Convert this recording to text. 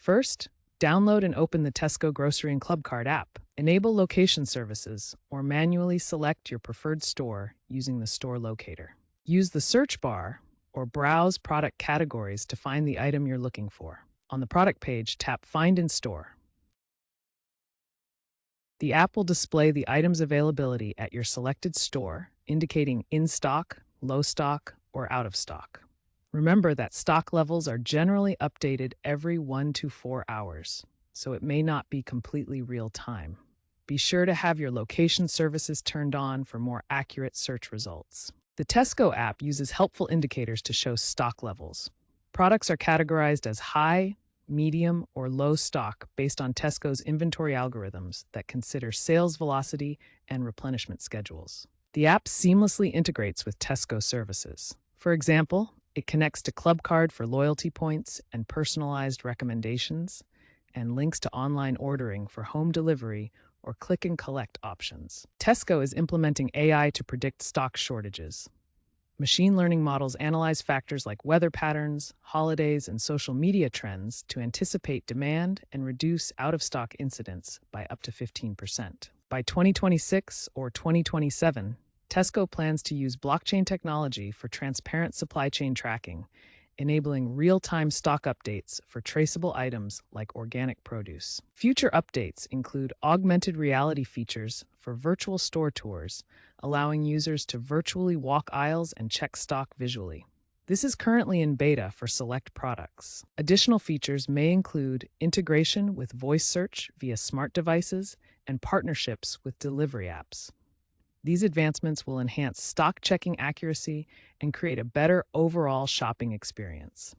First, download and open the Tesco Grocery and Club Card app. Enable location services or manually select your preferred store using the store locator. Use the search bar or browse product categories to find the item you're looking for. On the product page, tap Find in Store. The app will display the item's availability at your selected store, indicating in stock, low stock, or out of stock. Remember that stock levels are generally updated every 1 to 4 hours, so it may not be completely real time. Be sure to have your location services turned on for more accurate search results. The Tesco app uses helpful indicators to show stock levels. Products are categorized as high, medium, or low stock based on Tesco's inventory algorithms that consider sales velocity and replenishment schedules. The app seamlessly integrates with Tesco services. For example, it connects to Clubcard for loyalty points and personalized recommendations, and links to online ordering for home delivery or click and collect options. Tesco is implementing AI to predict stock shortages. Machine learning models analyze factors like weather patterns, holidays, and social media trends to anticipate demand and reduce out-of-stock incidents by up to 15%. By 2026 or 2027, Tesco plans to use blockchain technology for transparent supply chain tracking, enabling real-time stock updates for traceable items like organic produce. Future updates include augmented reality features for virtual store tours, allowing users to virtually walk aisles and check stock visually. This is currently in beta for select products. Additional features may include integration with voice search via smart devices and partnerships with delivery apps. These advancements will enhance stock checking accuracy and create a better overall shopping experience.